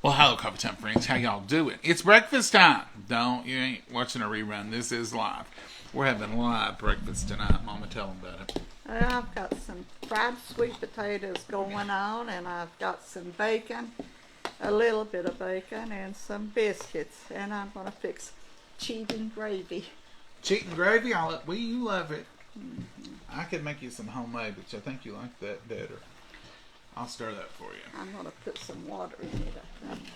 Well, hello, Coffee Time friends. How y'all doing? It's breakfast time. You ain't watching a rerun. This is live. We're having live breakfast tonight. Mama, tell them about it. I've got some fried sweet potatoes going on, and I've got some bacon, a little bit of bacon, and some biscuits. And I'm going to fix cheating gravy. Cheating gravy? You love it. Mm-hmm. I could make you some homemade, but I think you like that better. I'll stir that for you. I'm going to put some water in it, I think.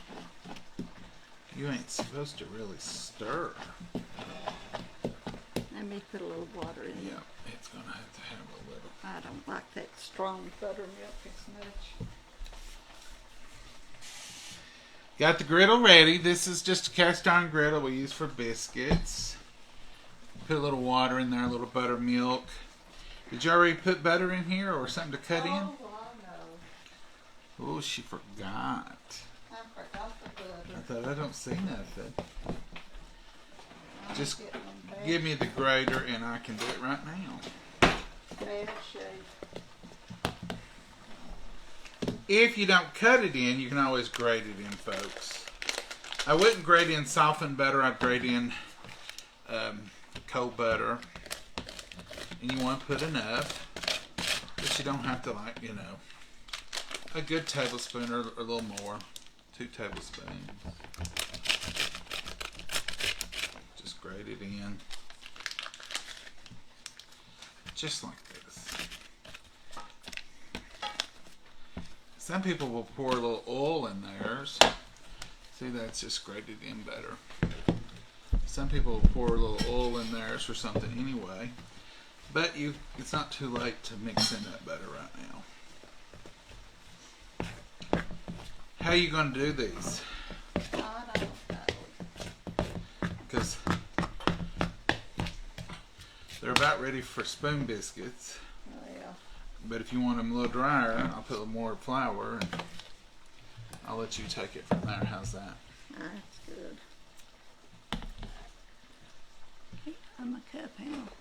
You ain't supposed to really stir. Let me put a little water in it. Yeah, it's going to have a little. I don't like that strong buttermilk as much. Got the griddle ready. This is just a cast iron griddle we use for biscuits. Put a little water in there, a little buttermilk. Did you already put butter in here or something to cut in? Oh, Oh, she forgot. I forgot the butter. I thought I don't see nothing. Just give me the grater and I can do it right now. Bad shape. If you don't cut it in, you can always grate it in, folks. I wouldn't grate in softened butter. I'd grate in cold butter. And you want to put enough. But you don't have to, a good tablespoon or a little more. 2 tablespoons. Just grate it in. Just like this. Some people will pour a little oil in theirs. See, that's just grated in better. Some people will pour a little oil in theirs or something anyway. But it's not too late to mix in that butter right now. How are you going to do these? I don't know. Because they're about ready for spoon biscuits. Oh, yeah. But if you want them a little drier, I'll put a little more flour and I'll let you take it from there. How's that? That's good. Hey, I'm a cup handle.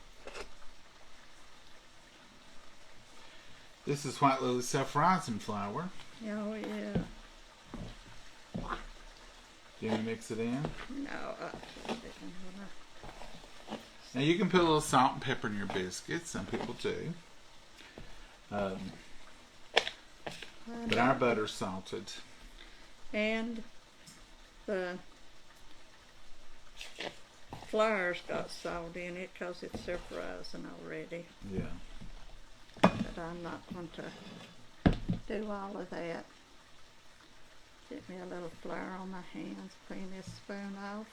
This is White Lily self-rising flour. Oh, yeah. Do you want to mix it in? No, I didn't wanna. Now you can put a little salt and pepper in your biscuits. Some people do. But our butter's salted. And the flour's got salt in it because it's self-rising already. Yeah. But I'm not going to do all of that. Get me a little flour on my hands, clean this spoon off.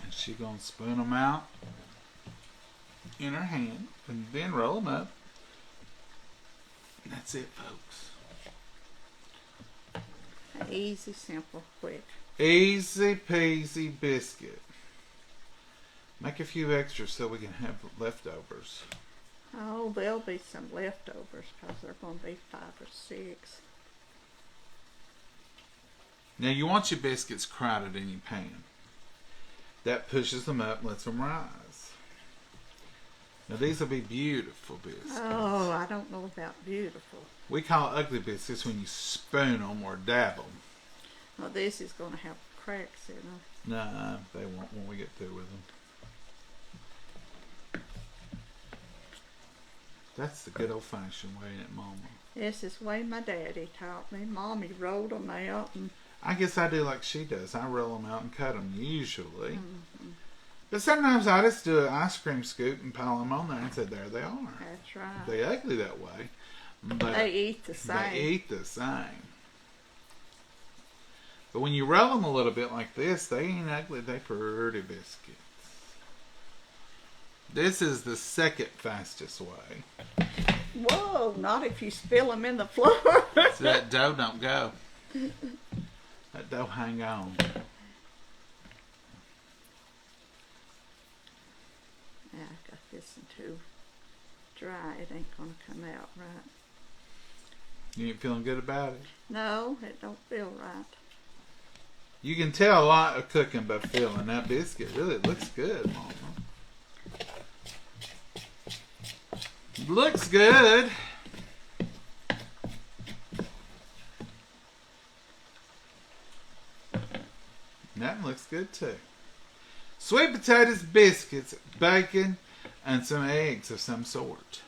And she's going to spoon them out in her hand and then roll them up. And that's it, folks. Easy, simple, quick. Easy peasy biscuit. Make a few extras so we can have leftovers. Oh, there'll be some leftovers because they're going to be 5 or 6. Now you want your biscuits crowded in your pan. That pushes them up and lets them rise. Now these will be beautiful biscuits. Oh, I don't know about beautiful. We call ugly biscuits when you spoon them or dab them. Well, this is going to have cracks in them. Nah, they won't when we get through with them. That's the good old-fashioned way, ain't it, Mama? This is the way my daddy taught me. Mommy rolled them out. And I guess I do like she does. I roll them out and cut them, usually. mm-hmm. But sometimes I just do an ice cream scoop and pile them on there and say, there they are. That's right. They're ugly that way. But they eat the same. They eat the same. But when you roll them a little bit like this, they ain't ugly. They're pretty biscuits. This is the second fastest way. Whoa, not if you spill them in the floor. So that dough don't go. That dough hang on. Yeah, I got this one too dry. It ain't going to come out right. You ain't feeling good about it? No, it don't feel right. You can tell a lot of cooking by feeling that biscuit. Really, it looks good, Mama. Looks good. That looks good too. Sweet potatoes, biscuits, bacon, and some eggs of some sort.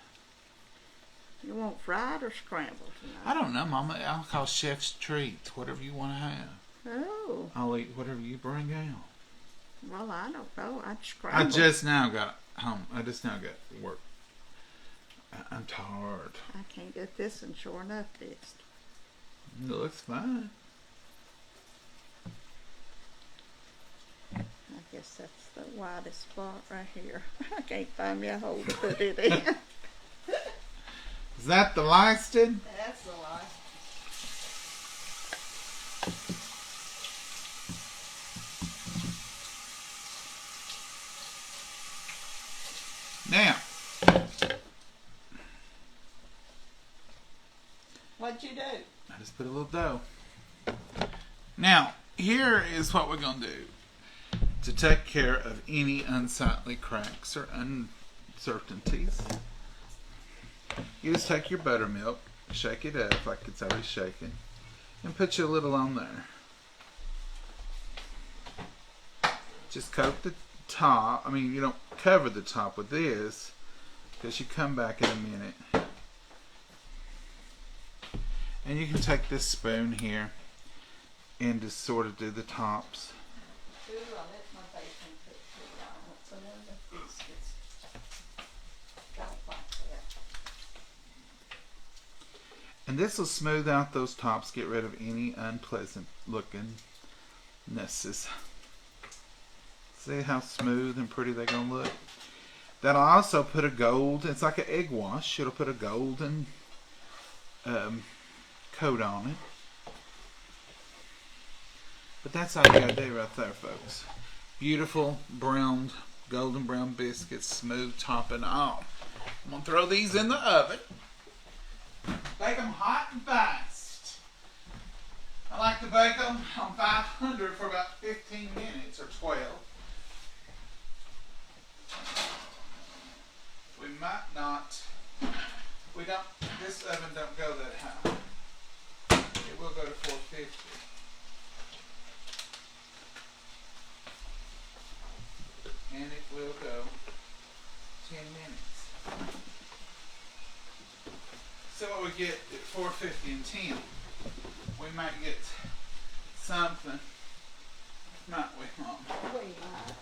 You want fried or scrambled tonight? I don't know, Mama. I'll call chef's treats. Whatever you want to have. Oh. I'll eat whatever you bring out. Well, I don't know. I'd scramble. I just now got home. I just now got work. I'm tired. I can't get this one sure enough fixed. It looks fine. I guess that's the widest spot right here. I can't find me a hole to put it in. Is that the licensed? That's the light. Now, What'd you do? I just put a little dough. Now, here is what we're going to do to take care of any unsightly cracks or uncertainties. You just take your buttermilk, shake it up like it's already shaken, and put you a little on there. Just coat the top. I mean, you don't cover the top with this because you come back in a minute. And you can take this spoon here and just sort of do the tops. Ooh, I let my bacon cook too long. What's another biscuits? Don't like that. And this will smooth out those tops, get rid of any unpleasant looking messes. See how smooth and pretty they're going to look? That'll also put a gold, it's like an egg wash. It'll put a golden coat on it. But that's all you gotta do right there, folks. Beautiful browned, golden brown biscuits, smooth top and all. I'm gonna throw these in the oven. Bake them hot and fast. I like to bake them on 500 for about 15 minutes or 12. We might not, this oven don't go that high. It will go to 450. And it will go 10 minutes. So what we get at 450 and 10, we might get something, might we, Mom? We might.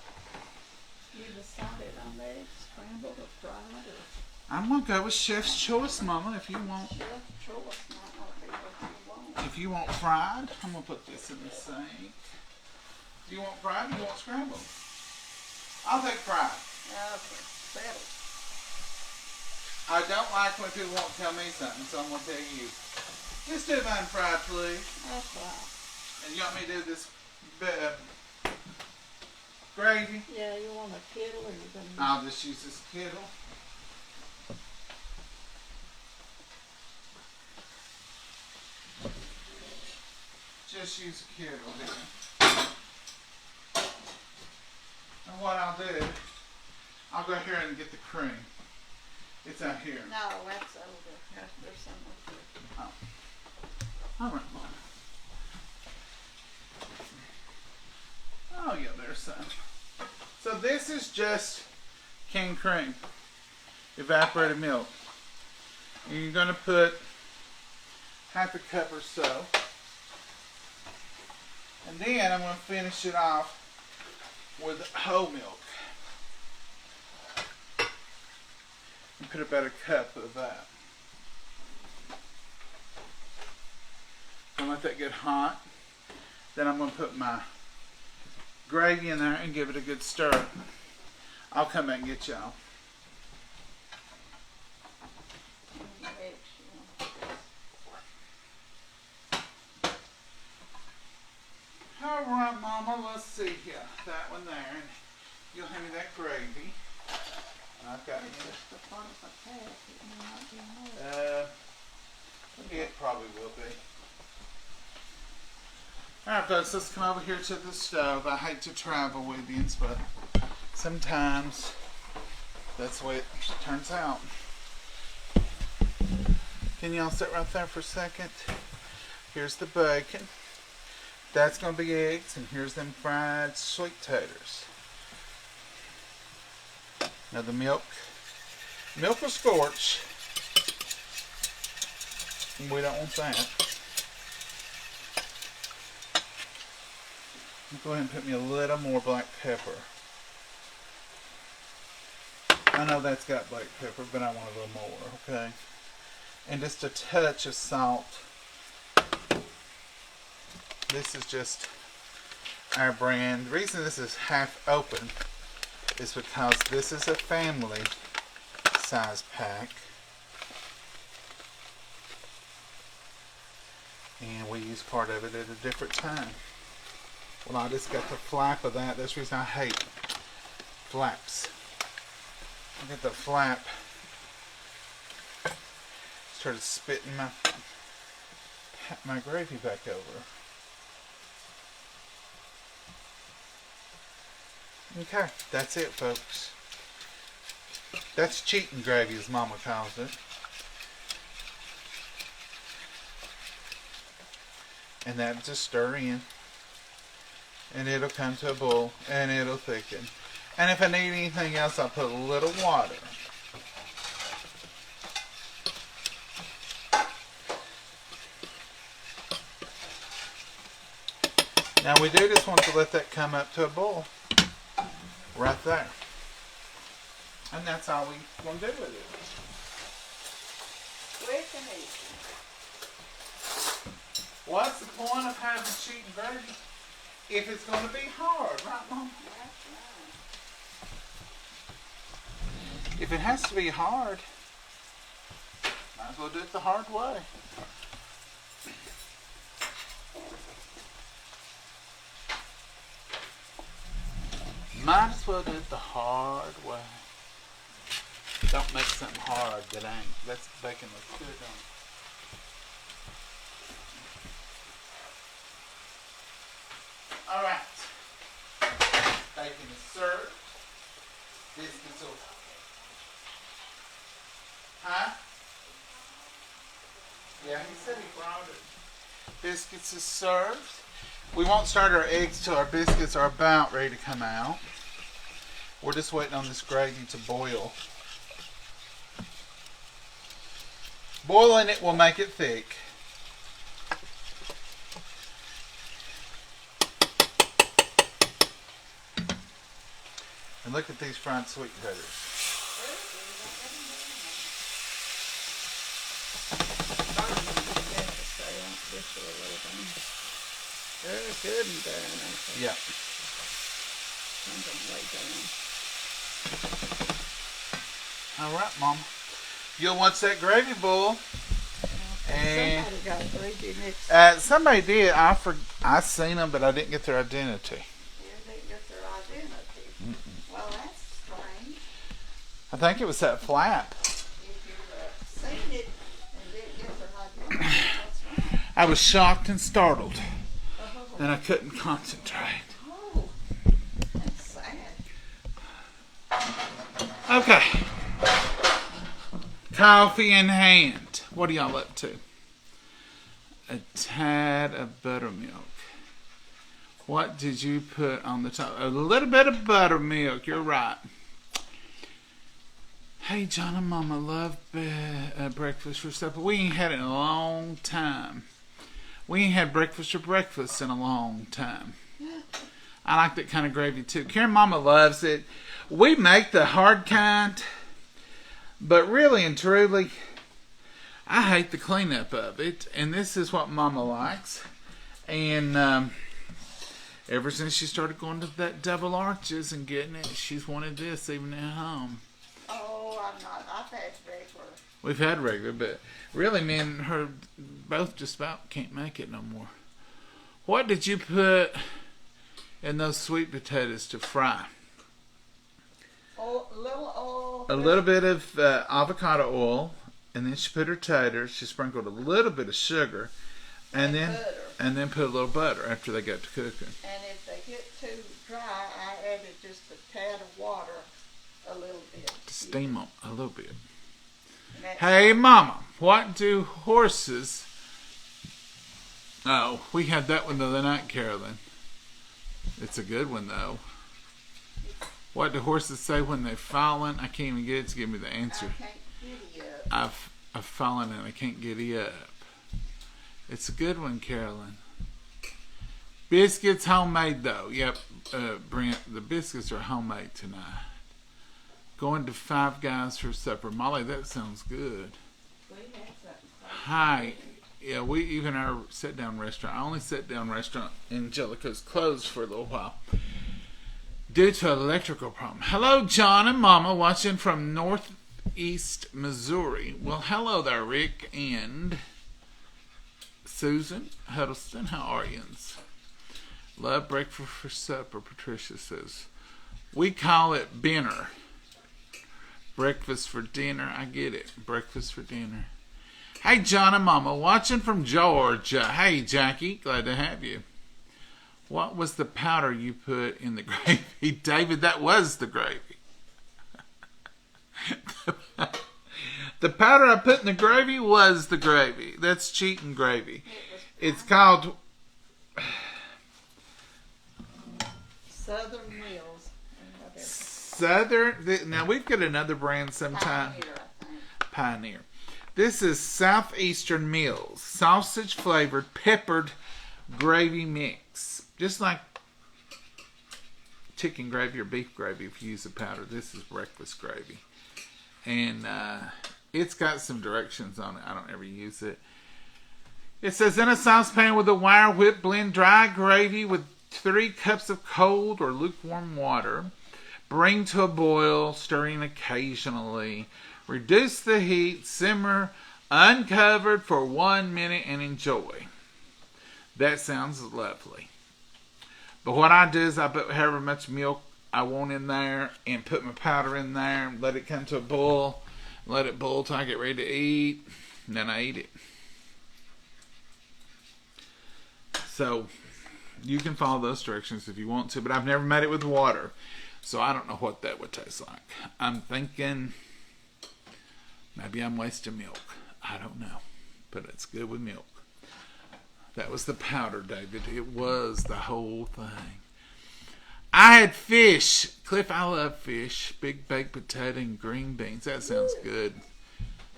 You decided on eggs, scrambled or fried or I'm gonna go with chef's choice, Mama. If you want, chef choice might not be what you want. if you want fried, I'm gonna put this in the sink. Do you want fried or you want scrambled? I'll take fried. Okay, settle. I don't like when people won't tell me something, so I'm gonna tell you. Just do mine fried, please. That's right. And you want me to do this gravy? Yeah, you want a kettle or you gonna I'll just use this kettle. Just use a kettle here. And what I'll do, I'll go here and get the cream. It's out here. No, that's over. There's some over there. Oh. All right, Mom. Oh yeah, there's some. So this is just canned cream, evaporated milk. And you're gonna put half a cup or so. And then I'm gonna finish it off with whole milk. And put about a cup of that. And let that get hot. Then I'm gonna put my gravy in there and give it a good stir. I'll come back and get y'all. All right, Mama, let's see here. That one there, and you'll hand me that gravy. I've got The part of a pack, it may not be more. it probably will be. All right, folks, let's come over here to the stove. I hate to travel with you, but sometimes that's the way it turns out. Can y'all sit right there for a second? Here's the bacon. That's going to be eggs, and here's them fried sweet taters. Now the milk will scorch. We don't want that. Go ahead and put me a little more black pepper. I know that's got black pepper, but I want a little more, okay? And just a touch of salt. This is just our brand. The reason this is half open is because this is a family size pack. And we use part of it at a different time. Well, I just got the flap of that. That's the reason I hate flaps. I get the flap. Started spitting my gravy back over. Okay, that's it, folks. That's cheating gravy, as Mama calls it. And that just stir in. And it'll come to a boil, and it'll thicken. And if I need anything else, I'll put a little water. Now we do just want to let that come up to a boil. Right there. And that's all we're going to do with it. Quick and easy. What's the point of having cheating gravy if it's going to be hard, right, Mom? That's right. If it has to be hard, might as well do it the hard way. Might as well do it the hard way. Don't make something hard that ain't. That's bacon looks good on it. Alright. Bacon is served. Biscuits will... Huh? Yeah, he said he brought it. Biscuits is served. We won't start our eggs till our biscuits are about ready to come out. We're just waiting on this gravy to boil. Boiling it will make it thick. And look at these fried sweet taters. They're good and done, I think. Yeah. All right, Mama. You'll watch that gravy boil. And somebody got gravy mixed. Somebody did. I seen them, but I didn't get their identity. You didn't get their identity. Well, that's strange. I think it was that flap. If you've seen it and didn't get their identity, that's right. I was shocked and startled, Oh, and I couldn't concentrate. oh, that's sad. Okay. Coffee in hand. What are y'all up to? A tad of buttermilk. What did you put on the top? A little bit of buttermilk. You're right. Hey, John and Momma love breakfast for supper. We ain't had it in a long time. We ain't had breakfast for breakfast in a long time. I like that kind of gravy too. Karen Mama loves it. We make the hard kind, but really and truly, I hate the cleanup of it. And this is what Mama likes. And ever since she started going to that double arches and getting it, she's wanted this even at home. Oh, I'm not. I've had regular. We've had regular, but really me and her both just about can't make it no more. What did you put in those sweet potatoes to fry? Oh, little oil. A little bit of avocado oil, and then she put her taters. She sprinkled a little bit of sugar, and then put a little butter after they got to cooking. And if they get too dry, I added just a tad of water, a little bit. To steam them a little bit. And that's Hey, Mama, what do horses Oh, we had that one the other night, Carolyn. It's a good one, though. What do horses say when they've fallen? I can't even get it to give me the answer. I can't giddy up. I've fallen and I can't giddy up. It's a good one, Carolyn. Biscuits homemade, though. Yep, Brent, the biscuits are homemade tonight. Going to Five Guys for supper. Molly, that sounds good. We had something. Hi. Yeah, we even our sit-down restaurant. I only sit-down restaurant. Angelica's closed for a little while due to an electrical problem. Hello, John and Momma, watching from Northeast Missouri. Well, hello there, Rick and Susan Huddleston. How are you? Love breakfast for supper, Patricia says. We call it dinner. Breakfast for dinner. I get it. Breakfast for dinner. Hey, John and Momma, watching from Georgia. Hey, Jackie, glad to have you. What was the powder you put in the gravy? David, that was the gravy. The powder I put in the gravy was the gravy. That's cheating gravy. It's called Southern Mills. Southern. Now, we've got another brand sometime. Pioneer, I think. Pioneer. This is Southeastern Mills. Sausage flavored, peppered gravy mix. Just like chicken gravy or beef gravy if you use the powder. This is breakfast gravy. And it's got some directions on it. I don't ever use it. It says, in a saucepan with a wire whip, blend dry gravy with 3 cups of cold or lukewarm water. Bring to a boil, stirring occasionally. Reduce the heat, simmer uncovered for 1 minute, and enjoy. That sounds lovely. But what I do is I put however much milk I want in there and put my powder in there and let it come to a boil. Let it boil till I get ready to eat. And then I eat it. So you can follow those directions if you want to, but I've never made it with water. So I don't know what that would taste like. I'm thinking maybe I'm wasting milk. I don't know. But it's good with milk. That was the powder, David. It was the whole thing. I had fish. Cliff, I love fish. Big baked potato and green beans. That sounds good.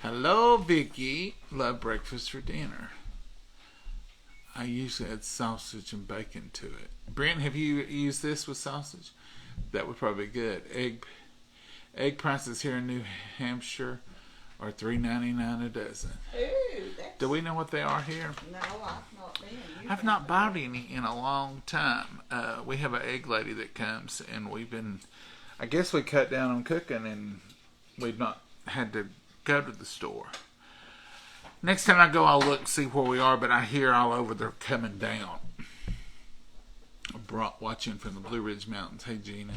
Hello, Vicky. Love breakfast for dinner. I usually add sausage and bacon to it. Brent, have you used this with sausage? That would probably be good. Egg prices here in New Hampshire are $3.99 a dozen. Ooh, Do we know what they are here? No, I've not been. I've not bought any in a long time. We have an egg lady that comes, and I guess we cut down on cooking, and we've not had to go to the store. Next time I go, I'll look and see where we are, but I hear all over they're coming down. Watching from the Blue Ridge Mountains. Hey, Gina.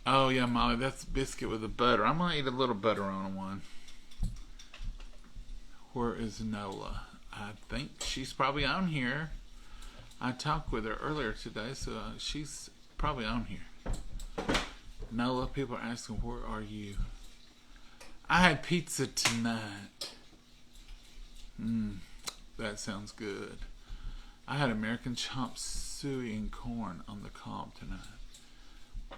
Oh, yeah, Molly, that's biscuit with the butter. I'm going to eat a little butter on one. Where is Nola? I think she's probably on here. I talked with her earlier today, so she's probably on here. Nola, people are asking, where are you? I had pizza tonight. That sounds good. I had American chop suey and corn on the cob tonight.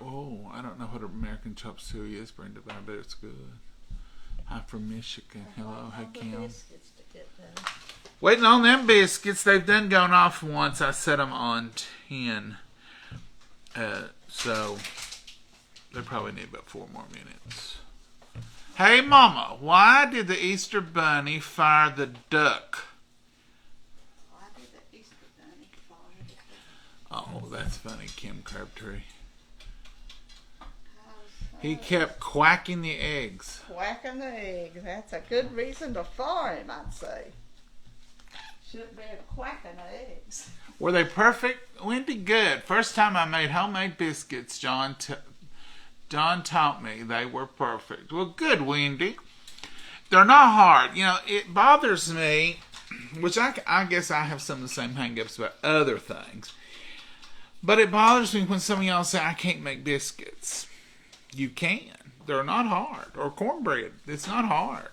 Oh, I don't know what American chop suey is, Brenda, but I bet it's good. Hi from Michigan. Hello, hi Kim. Waiting on them biscuits. They've done gone off once. I set them on 10. So they probably need about 4 more minutes. Hey, Mama, why did the Easter Bunny fire the duck? Why did the Easter Bunny fire the duck? Oh, that's funny, Kim Crabtree. He kept quacking the eggs. Quacking the eggs. That's a good reason to fire him, I'd say. Shouldn't be quacking the eggs. Were they perfect? Wendy, good. First time I made homemade biscuits, John taught me they were perfect. Well, good, Wendy. They're not hard. You know, it bothers me, which I guess I have some of the same hang-ups about other things. But it bothers me when some of y'all say, I can't make biscuits. You can. They're not hard. Or cornbread. It's not hard.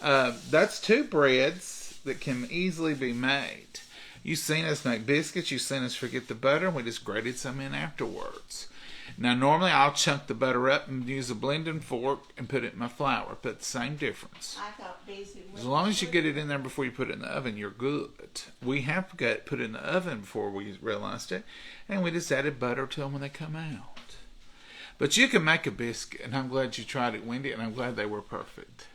That's two breads that can easily be made. You've seen us make biscuits. You've seen us forget the butter, and we just grated some in afterwards. Now, normally I'll chunk the butter up and use a blending fork and put it in my flour, but the same difference. I got busy with As long as you get it in there before you put it in the oven, you're good. We have got it put in the oven before we realized it, and we just added butter to them when they come out. But you can make a biscuit, and I'm glad you tried it, Wendy, and I'm glad they were perfect.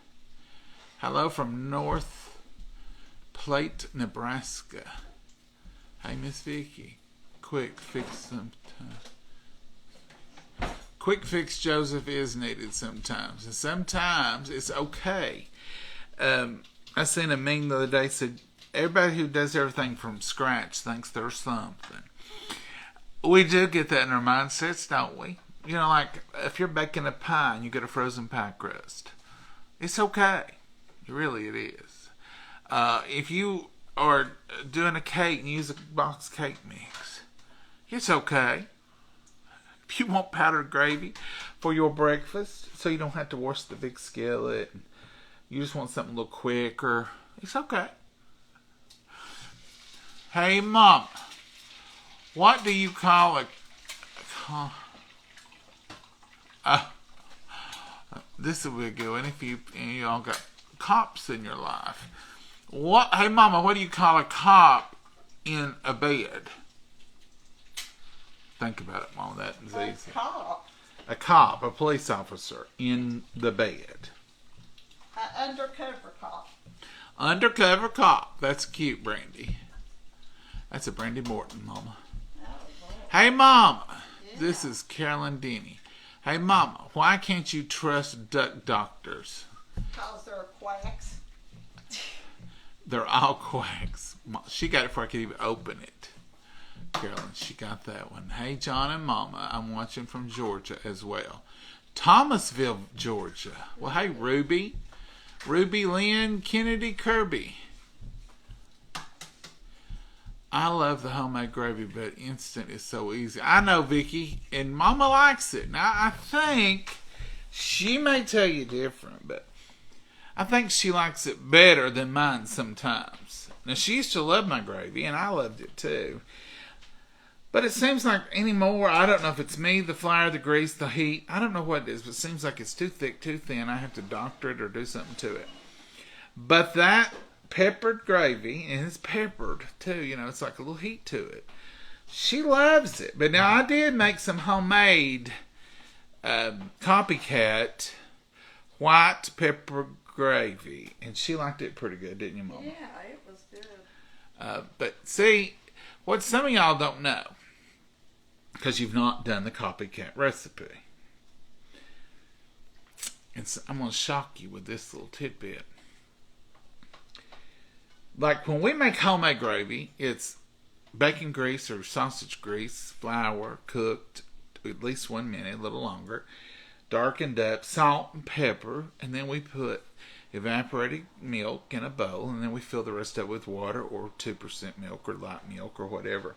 Hello from North Platte, Nebraska. Hey, Miss Vicky. Quick fix sometimes. Quick fix, Joseph, is needed sometimes. And sometimes it's okay. I seen a meme the other day said, everybody who does everything from scratch thinks they're something. We do get that in our mindsets, don't we? You know, like if you're baking a pie and you get a frozen pie crust, it's okay. Really, it is. If you are doing a cake and use a box cake mix, it's okay. If you want powdered gravy for your breakfast, so you don't have to wash the big skillet, you just want something a little quicker, it's okay. Hey, Mom, what do you call this will be a good one if you all got cops in your life. Hey, Mama, what do you call a cop in a bed? Think about it, Mama. That is easy. A cop, a police officer in the bed. An undercover cop. Undercover cop. That's cute, Brandy. That's a Brandy Morton, Mama. Oh, Lord. Hey, Mama. Yeah. This is Carolyn Denny. Hey, Mama, why can't you trust duck doctors? Because they're quacks. They're all quacks. She got it before I could even open it. Carolyn, she got that one. Hey, John and Momma, I'm watching from Georgia as well. Thomasville, Georgia. Well, hey, Ruby. Ruby Lynn Kennedy Kirby. I love the homemade gravy, but instant is so easy. I know, Vicky, and Mama likes it. Now, I think she may tell you different, but I think she likes it better than mine sometimes. Now, she used to love my gravy, and I loved it too. But it seems like anymore, I don't know if it's me, the flour, the grease, the heat. I don't know what it is, but it seems like it's too thick, too thin. I have to doctor it or do something to it. But that peppered gravy, and it's peppered too, you know, it's like a little heat to it. She loves it. But now I did make some homemade copycat white pepper gravy, and she liked it pretty good, didn't you, Mama? Yeah, it was good. But see, what some of y'all don't know, because you've not done the copycat recipe, and so I'm going to shock you with this little tidbit. Like when we make homemade gravy, it's bacon grease or sausage grease, flour cooked at least 1 minute, a little longer, darkened up, salt and pepper, and then we put evaporated milk in a bowl, and then we fill the rest up with water or 2% milk or light milk or whatever.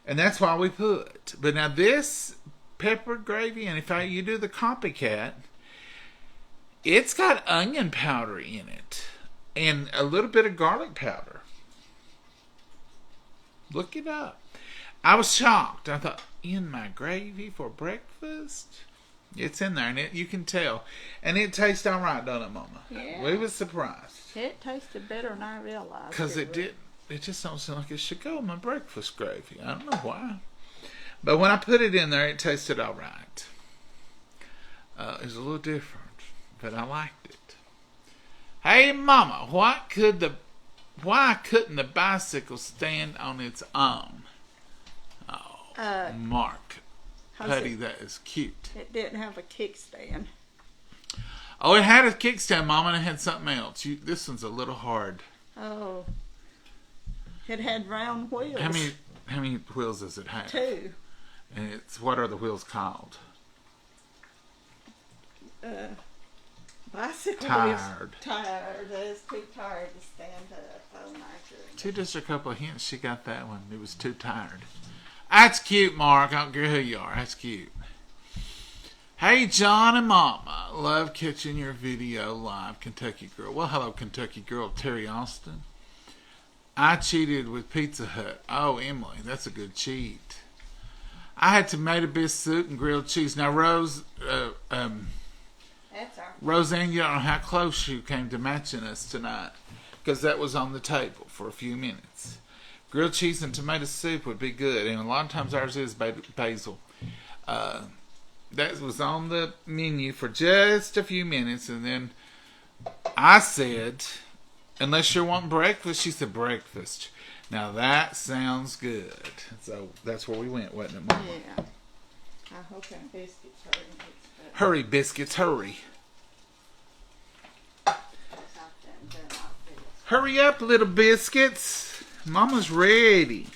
And that's why we put. But now this peppered gravy, and if you do the copycat, it's got onion powder in it and a little bit of garlic powder. Look it up. I was shocked. I thought, in my gravy for breakfast? It's in there, and you can tell. And it tastes all right, don't it, Mama? Yeah. We was surprised. It tasted better than I realized. Because it did. It just don't sound like it should go in my breakfast gravy. I don't know why. But when I put it in there, it tasted all right. It was a little different, but I liked it. Hey, Mama, why couldn't the bicycle stand on its own? Oh, Mark. Putty, that is cute. It didn't have a kickstand. Oh, it had a kickstand, Mama, and it had something else. This one's a little hard. Oh. It had round wheels. How many wheels does it have? 2. And what are the wheels called? Bicycle tired. wheels. Tired. It's too tired to stand up. Oh my goodness. Just a couple of hints. She got that one. It was too tired. That's cute, Mark. I don't care who you are. That's cute. Hey, John and Momma. Love catching your video live, Kentucky Girl. Well, hello, Kentucky Girl. Terry Austin. I cheated with Pizza Hut. Oh, Emily, that's a good cheat. I had tomato bisque soup and grilled cheese. Now, Roseanne, you don't know how close you came to matching us tonight, because that was on the table for a few minutes. Grilled cheese and tomato soup would be good, and a lot of times ours is basil. That was on the menu for just a few minutes, and then I said, unless you're wanting breakfast, she said breakfast. Now that sounds good. So that's where we went, wasn't it, Mama? Yeah. I hope them biscuits hurry. Hurry, biscuits, hurry. Hurry up, little biscuits. Mama's ready.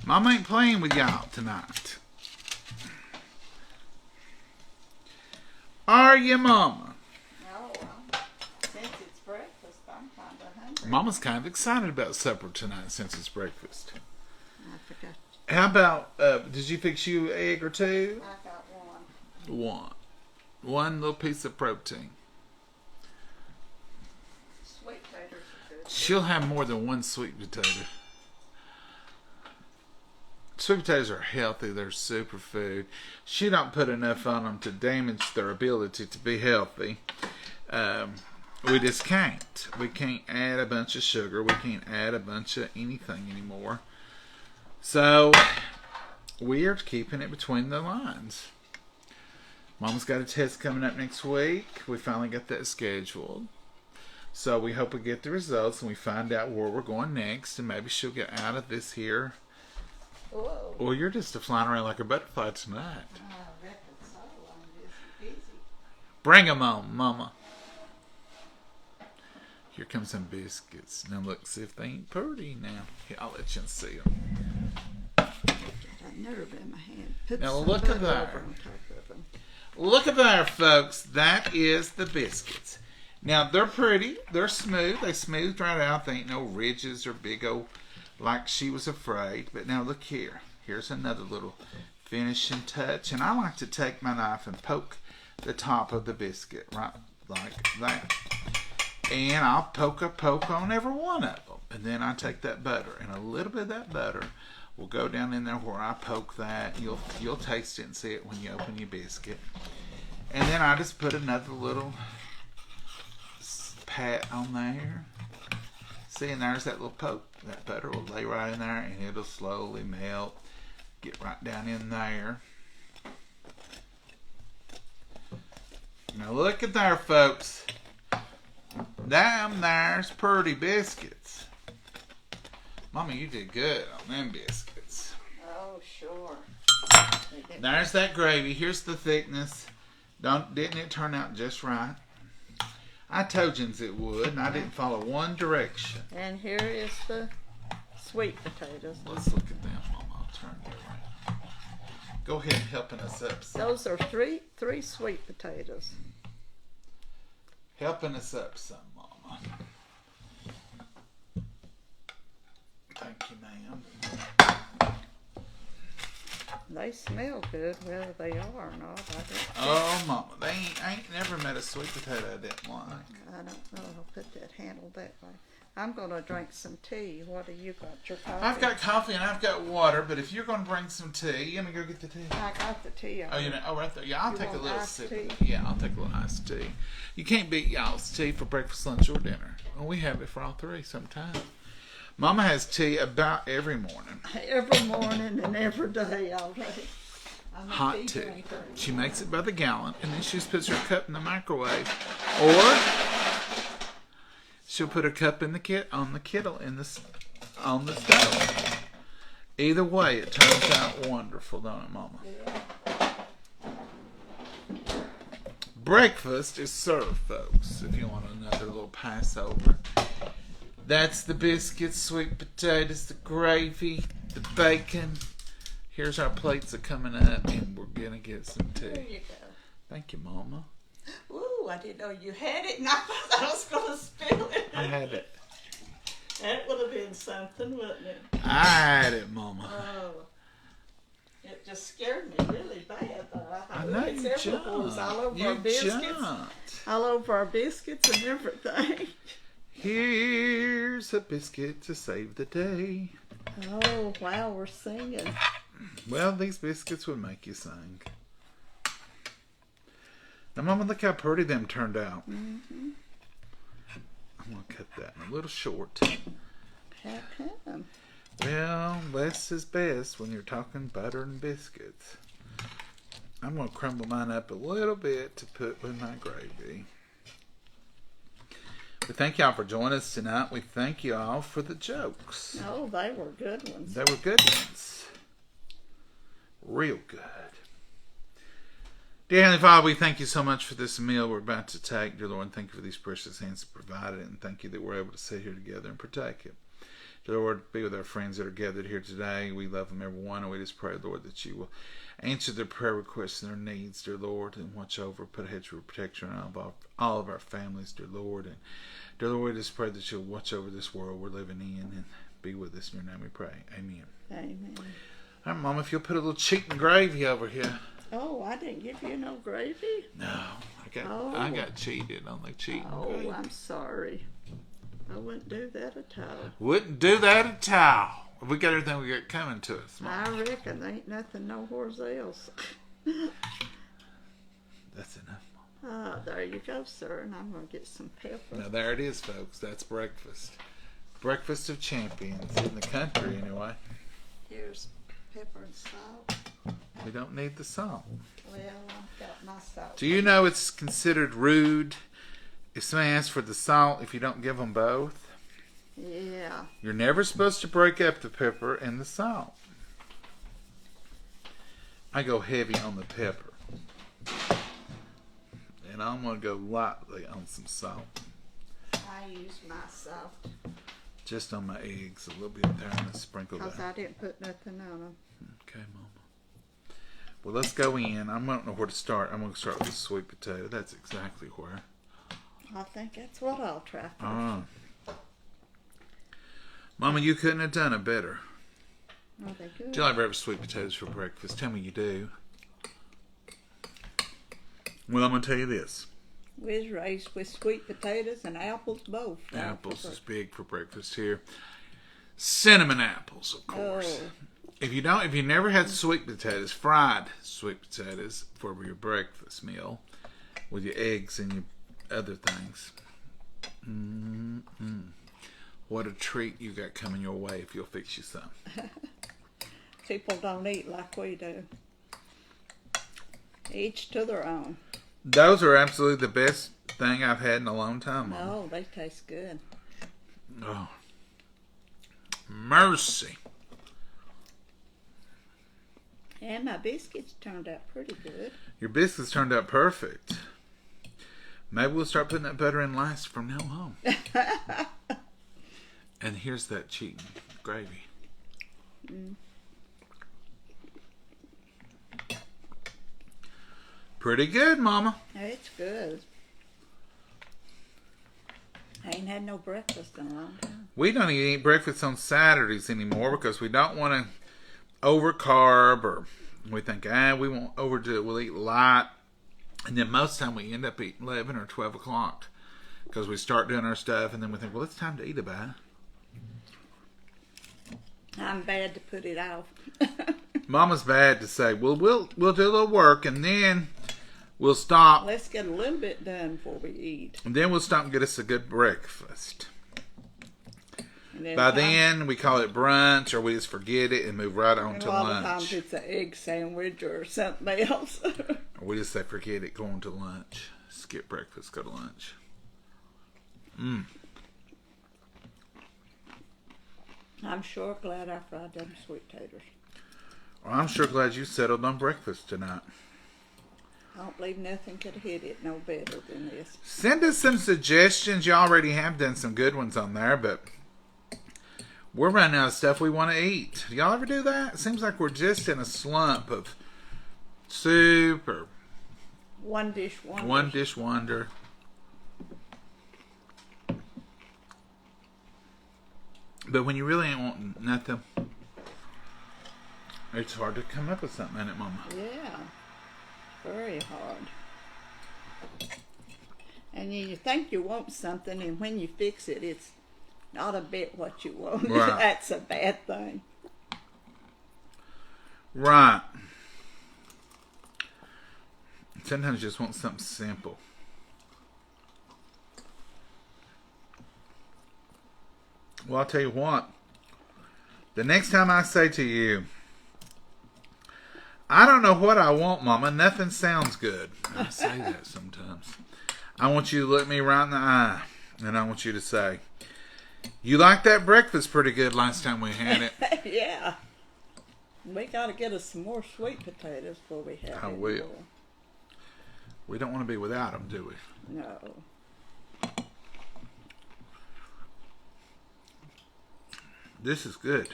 Mama ain't playing with y'all tonight. Are you, Mama? No, since it's breakfast, I'm kind of hungry. Mama's kind of excited about supper tonight since it's breakfast. I forgot. How about, did you fix you an egg or two? I got one. One little piece of protein. Sweet taters are good. She'll have more than one sweet potato. Sweet potatoes are healthy. They're superfood. She don't put enough on them to damage their ability to be healthy. We just can't. We can't add a bunch of sugar. We can't add a bunch of anything anymore. So, we're keeping it between the lines. Mama's got a test coming up next week. We finally got that scheduled. So, we hope we get the results and we find out where we're going next. And maybe she'll get out of this here. Whoa. Well, you're just flying around like a butterfly tonight. I reckon so. I'm just busy. Bring 'em on, Mama. Here comes some biscuits. Now look, see if they ain't pretty now. Here, I'll let you see them. I've never been in my hand. Put Now some look at butter that. over on top of them. Look at there, folks. That is the biscuits. Now, they're pretty. They're smooth. They smoothed right out. They ain't no ridges or big old, like she was afraid. But now look here. Here's another little finishing touch. And I like to take my knife and poke the top of the biscuit right like that. And I'll poke on every one of them. And then I take that butter. And a little bit of that butter will go down in there where I poke that. You'll taste it and see it when you open your biscuit. And then I just put another little pat on there. See, and there's that little poke. That butter will lay right in there and it'll slowly melt. Get right down in there. Now look at there, folks. Them there's pretty biscuits. Mama, you did good on them biscuits. Oh, sure. There's that gravy. Here's the thickness. Didn't it turn out just right? I told you it would, and I didn't follow one direction. And here is the sweet potatoes. Let's look at them, Mama. I'll turn it around. Go ahead, helping us up some. Those are three sweet potatoes. Helping us up some, Mama. Thank you, ma'am. They smell good, whether they are or not. I don't Oh, Mama, I ain't never met a sweet potato I didn't like. I don't know. I'll put that handle that way. I'm going to drink some tea. What do you got? Your coffee? I've got coffee and I've got water, but if you're going to bring some tea, let me go get the tea. I got the tea. Oh, you know, oh, right there. Yeah, I'll You take a want little iced sip. tea? Yeah, I'll take a little iced tea. You can't beat y'all's tea for breakfast, lunch, or dinner. Well, we have it for all three sometimes. Mama has tea about every morning. Every morning and every day already. I'm a Hot tea tea. drinker. She makes it by the gallon, and then she just puts her cup in the microwave. Or she'll put her cup in the on the kettle on the stove. Either way, it turns out wonderful, don't it, Mama? Yeah. Breakfast is served, folks, if you want another little Passover. That's the biscuits, sweet potatoes, the gravy, the bacon. Here's our plates are coming up, and we're going to get some There tea. you go. Thank you, Mama. Ooh, I didn't know you had it, and I thought I was going to spill it. I had it. That would have been something, wouldn't it? I had it, Mama. Oh. It just scared me really bad. I know it's you everywhere. It's all over jumped. our You biscuits. jumped. All over our biscuits and everything. Here's a biscuit to save the day. Oh, wow, we're singing. Well, these biscuits would make you sing. Now, Mama, look how pretty them turned out. Mm-hmm. I'm going to cut that in a little short. How come? Well, less is best when you're talking butter and biscuits. I'm going to crumble mine up a little bit to put with my gravy. We thank y'all for joining us tonight. We thank you all for the jokes. Oh, they were good ones. They were good ones. Real good. Dear Heavenly Father, we thank you so much for this meal we're about to take. Dear Lord, and thank you for these precious hands that provided it. And thank you that we're able to sit here together and partake it. Dear Lord, be with our friends that are gathered here today. We love them, everyone. And we just pray, Lord, that you will answer their prayer requests and their needs, dear Lord, and watch over, put a hedge of protection on all of our families, dear Lord. And dear Lord, we just pray that you'll watch over this world we're living in and be with us. In your name we pray. Amen. Amen. All right, Mama, if you'll put a little cheating gravy over here. Oh, I didn't give you no gravy? No, I got cheated on the cheating gravy. Oh, I'm sorry. I wouldn't do that at all. Wouldn't do that at all. We got everything we got coming to us, Mama. I reckon there ain't nothing nowheres else. That's enough, Mama. Ah, there you go, sir. And I'm going to get some pepper. Now, there it is, folks. That's breakfast. Breakfast of champions in the country, anyway. Here's pepper and salt. We don't need the salt. Well, I've got my salt. Do you know it's considered rude if somebody asks for the salt if you don't give them both? Yeah. You're never supposed to break up the pepper and the salt. I go heavy on the pepper. And I'm going to go lightly on some salt. I use my salt. Just on my eggs, a little bit there, and a sprinkle Because that. I didn't put nothing on them. Okay, Mama. Well, let's go in. I don't know where to start. I'm going to start with the sweet potato. That's exactly where. I think that's what I'll try first. Ah. Mama, you couldn't have done it better. Oh, they good. Do you ever have sweet potatoes for breakfast? Tell me you do. Well, I'm going to tell you this. We was raised with sweet potatoes and apples both. Apples is big for breakfast here. Cinnamon apples, of course. Oh. If you never had sweet potatoes, fried sweet potatoes for your breakfast meal with your eggs and your other things. What a treat you got coming your way if you'll fix you some. People don't eat like we do. Each to their own. Those are absolutely the best thing I've had in a long time, Mama. Oh, they taste good. Oh, mercy. And my biscuits turned out pretty good. Your biscuits turned out perfect. Maybe we'll start putting that butter in last from now on. And here's that cheating gravy. Pretty good, Mama. It's good. I ain't had no breakfast in a long time. We don't even eat breakfast on Saturdays anymore because we don't want to overcarb, or we think, we won't overdo it. We'll eat light. And then most of the time we end up eating 11 or 12 o'clock because we start doing our stuff and then we think, well, it's time to eat about it. I'm bad to put it off. Mama's bad to say, well, we'll do a little work and then we'll stop. Let's get a little bit done before we eat. And then we'll stop and get us a good breakfast. And By then, we call it brunch, or we just forget it and move right on to a lot of times lunch. it's an egg sandwich or something else. Or we just say, forget it, go on to lunch. Skip breakfast, go to lunch. I'm sure glad I fried them sweet taters. Well, I'm sure glad you settled on breakfast tonight. I don't believe nothing could hit it no better than this. Send us some suggestions. You already have done some good ones on there, but we're running out of stuff we want to eat. Y'all ever do that? It seems like we're just in a slump of soup or One dish wonder. one dish wonder. But when you really ain't wanting nothing, It's hard to come up with something, ain't it, Mama? Yeah, very hard. And you think you want something, and when you fix it, it's not a bit what you want. Right. That's a bad thing. Right. Sometimes you just want something simple. Well, I'll tell you what. The next time I say to you, I don't know what I want, Mama. Nothing sounds good. I say that sometimes. I want you to look me right in the eye, and I want you to say, you liked that breakfast pretty good last time we had it. Yeah. We got to get us some more sweet potatoes before we have I any will. more. We don't want to be without them, do we? No. This is good.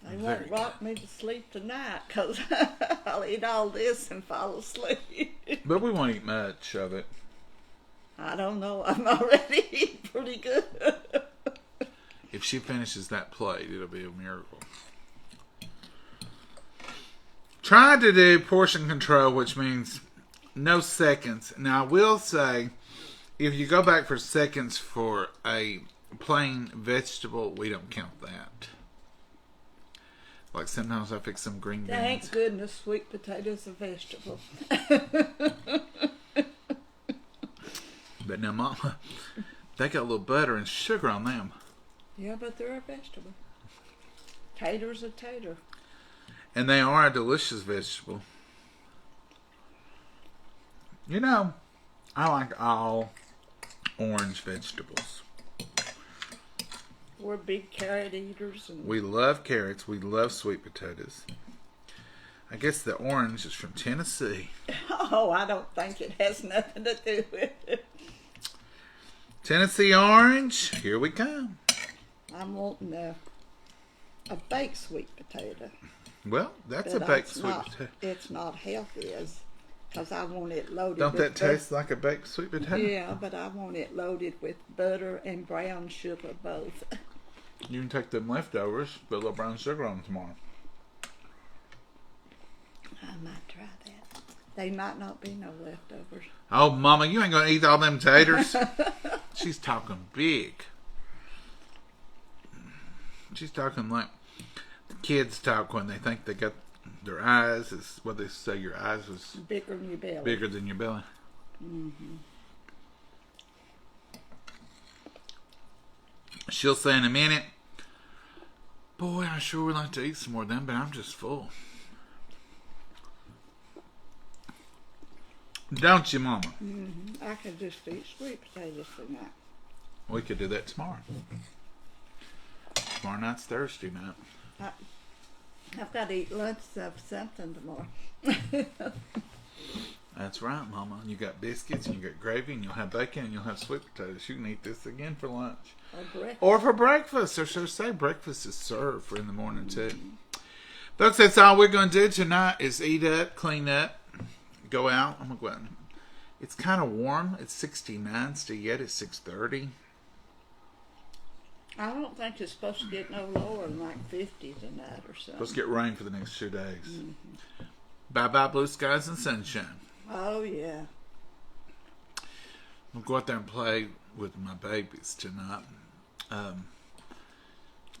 They Very won't rock me to sleep tonight because I'll eat all this and fall asleep. But we won't eat much of it. I don't know. I'm already eating pretty good. If she finishes that plate, it'll be a miracle. Try to do portion control, which means no seconds. Now, I will say, if you go back for seconds for a plain vegetable, we don't count that. Like sometimes I fix some green beans. Thank goodness sweet potatoes are vegetables. But now, Mama, they got a little butter and sugar on them. Yeah, but they're a vegetable. Tater's a tater. And they are a delicious vegetable. You know, I like all orange vegetables. We're big carrot eaters. And We love carrots. We love sweet potatoes. I guess the orange is from Tennessee. oh, I don't think it has nothing to do with it. Tennessee orange, here we come. I'm wanting a baked sweet potato. Well, that's a But baked sweet potato. It's not healthy because I want it loaded Don't with that taste like a baked sweet potato? Yeah, but I want it loaded with butter and brown sugar both. You can take them leftovers, put a little brown sugar on them tomorrow. I might try that. They might not be no leftovers. Oh, Mama, you ain't going to eat all them taters. She's talking big. She's talking like the kids talk when they think they got their eyes. Is what they say, your eyes was Bigger than your belly. bigger than your belly. Mm-hmm. She'll say in a minute, boy, I sure would like to eat some more of them, but I'm just full. Don't you, Mama? Mm-hmm. I could just eat sweet potatoes tonight. We could do that tomorrow. Tomorrow night's Thursday night. I've got to eat lunch of something tomorrow. That's right, Mama. You got biscuits and you got gravy and you'll have bacon and you'll have sweet potatoes. You can eat this again for lunch. Or for breakfast. Or should I say breakfast is served for in the morning too. Folks, that's all we're going to do tonight is eat up, clean up, go out. I'm going to go out. It's kind of warm. It's 69 still yet. It's 6:30. I don't think it's supposed to get no lower than like 50 tonight or something. Supposed to get rain for the next 2 days. Mm-hmm. Bye-bye blue skies and sunshine. Oh, yeah. I'll go out there and play with my babies tonight.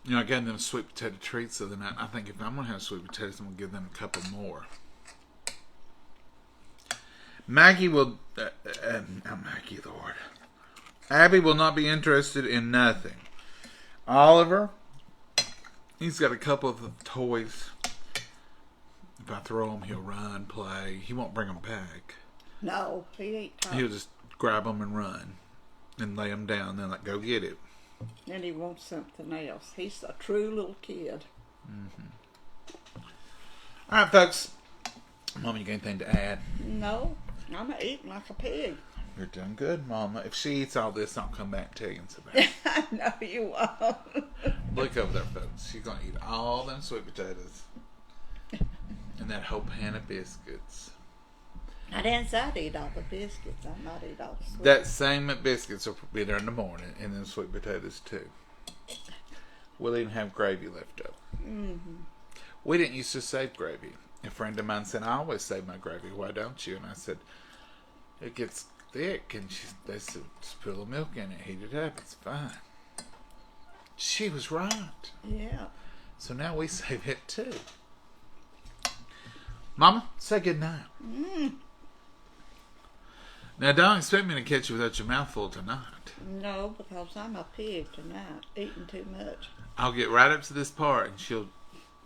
You know, I gave them sweet potato treats the other night. I think if I'm going to have sweet potatoes, I'm going to give them a couple more. Maggie will... Maggie, Lord. Abby will not be interested in nothing. Oliver, he's got a couple of toys. If I throw him, he'll run, play. He won't bring them back. No, he ain't talking. He'll just grab them and run and lay them down. Then like, go get it. And he wants something else. He's a true little kid. Mm-hmm. All right, folks. Mama, you got anything to add? No, I'm eating like a pig. You're doing good, Mama. If she eats all this, I'll come back and tell you in I know you won't. Look over there, folks. She's going to eat all them sweet potatoes. And that whole pan of biscuits. I didn't say I'd eat all the biscuits. I might eat all the sweet. That same biscuits will be there in the morning. And then sweet potatoes, too. We'll even have gravy left over. Mm-hmm. We didn't used to save gravy. A friend of mine said, I always save my gravy. Why don't you? And I said, it gets thick. And they said, just put a little milk in it, heat it up. It's fine. She was right. Yeah. So now we save it too. Mama, say good night. Now, don't expect me to catch you without your mouth full tonight. No, because I'm a pig tonight, eating too much. I'll get right up to this part and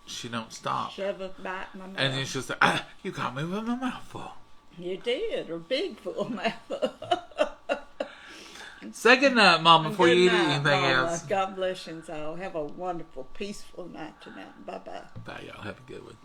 she don't stop. Shove a bite in my mouth. And then she'll say, you caught me with my mouth full. You did, or big full mouth. Say good night, Mama, before you eat Good night, anything Mama. else. God bless you all. Have a wonderful, peaceful night tonight. Bye-bye. Bye, y'all. Have a good one.